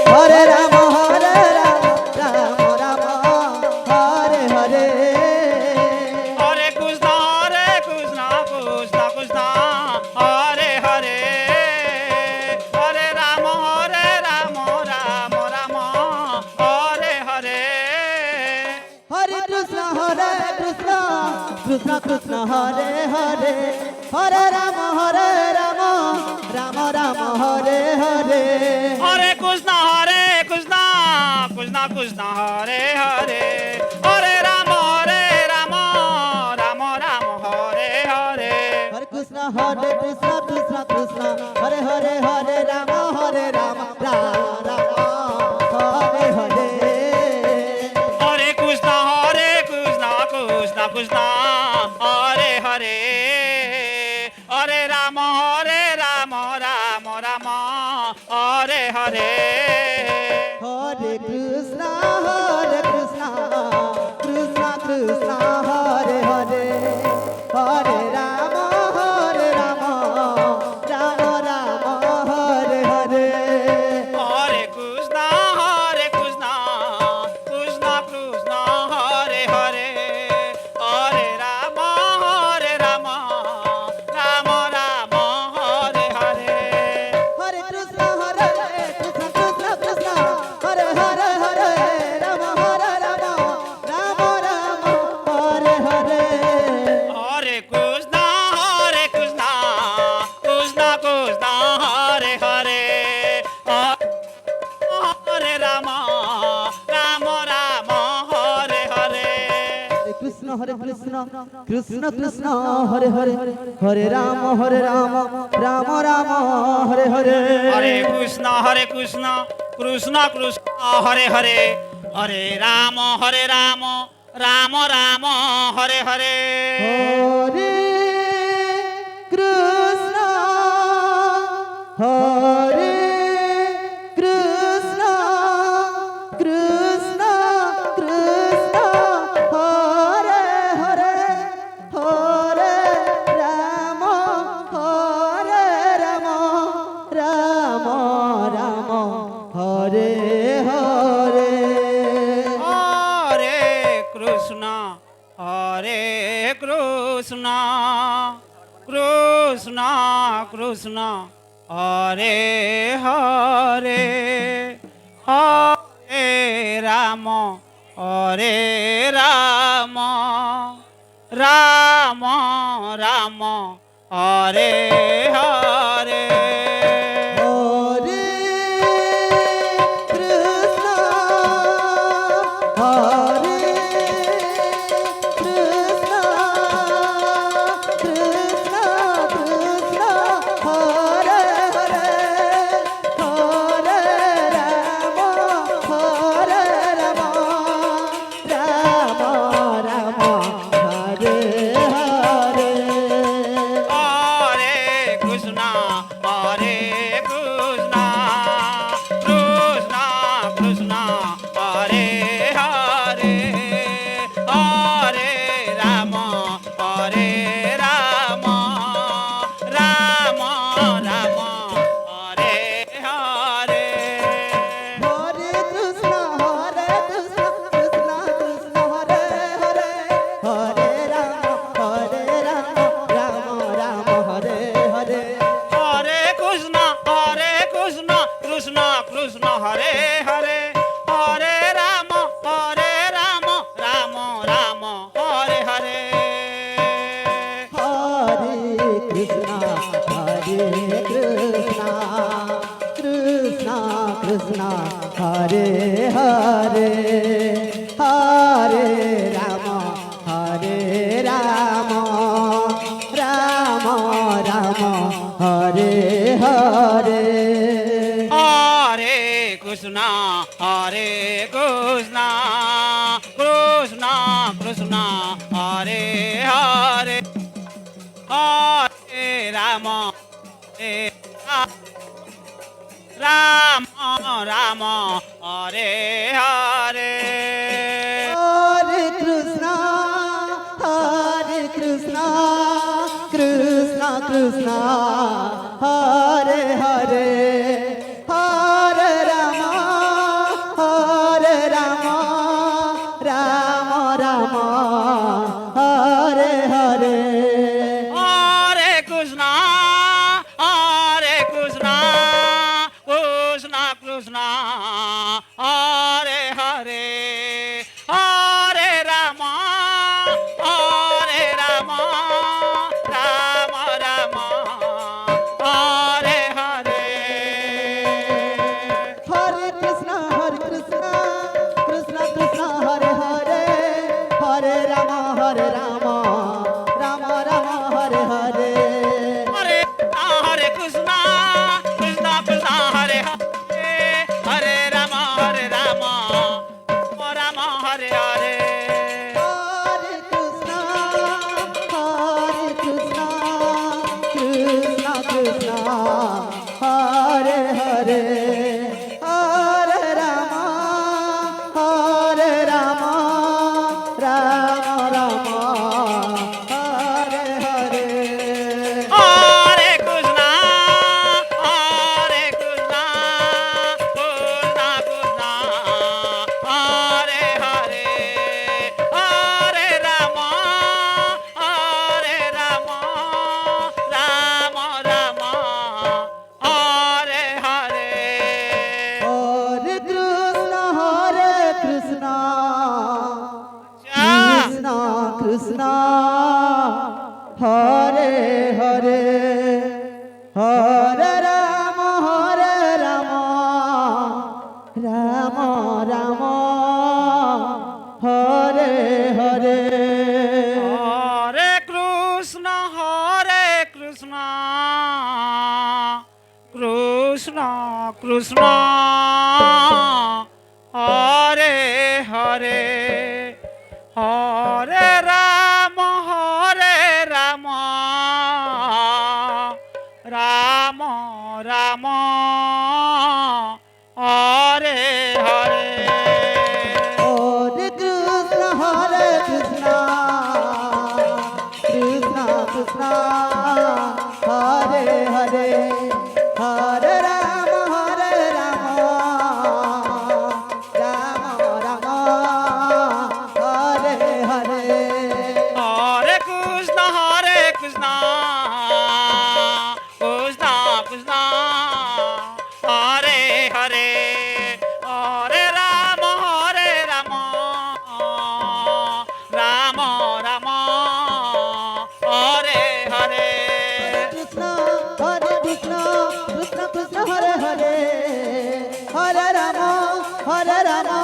Hare Ram Ram Ram Hare Hare Hare Krishna Krishna Krishna Hare Hare Hare Ram Ram Ram Hare Hare Hare Krishna Krishna Krishna Hare Hare Hare Ram Ram Ram Hare Hare Hare Krishna Krishna Krishna Hare Hare Hare Ram Ram Ram Hare Hare Hare Krishna Krishna Krishna Hare Hare Hare Ram Ram Ram Hare Hare Hare Krishna Krishna Krishna Hare Hare Hare Ram Ram Ram Hare Hare Hare Krishna Krishna Krishna Hare Hare Hare Ram Ram Ram Hare Hare Hare Krishna Krishna Krishna Hare Hare Hare Ram Ram Ram Hare Hare Hare Krishna Krishna Krishna Hare Hare Hare Ram Ram Ram Hare Hare Hare Krishna Krishna Krishna Hare Hare Hare Ram Ram Hare Hare Krishna Hare Krishna Krishna Krishna Hare Hare Hare Ram Ram Ram Hare Hare Hare Krishna Krishna Krishna Hare Hare Hare Ram Ram Hare Hare Hare Krishna Hare Krishna Krishna Krishna Hare Hare Hare Ram Ram Ram Hare Hare Hare Krishna Krishna Krishna Krishna Hare Hare Hare Ram Ram Ram Hare Hare Hare Krishna Hare Krishna Krishna Krishna Hare Hare Hare Ram Ram Ram Hare Hare Hare Krishna Krishna Krishna Hare Hare Hare Ram Ram Ram Hare Hare Hare Krishna Krishna Krishna Hare Hare Hare Ram Ram Hare Hare Hare Krishna Krishna Krishna Hare Hare Hare Ram Ram Hare Hare Hare Krishna Krishna Krishna Hare Hare Hare Ram Ram Ram Hare Hare Hare Krishna Krishna Krishna Krishna Hare Hare Hare Ram Ram Hare Hare Hare Krishna Krishna Krishna Hare Hare Hare Ram Krishna, Hare Hare, Hare Rama, Hare Rama, Rama Rama, Hare Hare. Hare Krishna, Krishna Krishna, Hare Hare, Hare Rama, Rama Rama, Hare Hare. Hare Krishna, Krishna Krishna, Hare Hare, Hare Rama, Rama Rama, Hare Hare. Hare Krishna, Krishna Krishna, Hare Hare, Hare Rama, Rama Rama, Hare Hare. Hare Krishna, Hare Krishna, Krishna Krishna, Hare Hare, Hare Rama, Rama Rama, Hare Hare. Hare Krishna, Krishna Krishna, Hare Hare, Hare Rama, Rama Rama, Hare Hare. Hare Krishna, Krishna Krishna, Hare Hare, Hare Rama, Rama Rama, Hare Hare. Hare Krishna, Krishna Krishna, Hare Hare, Hare Rama, Rama Rama, Hare Hare. Hare Krishna, Krishna Krishna, Hare Hare, Hare Rama, Rama Rama, Hare Hare. Krishna, Krishna Krishna, Hare Hare, Hare Rama, Rama.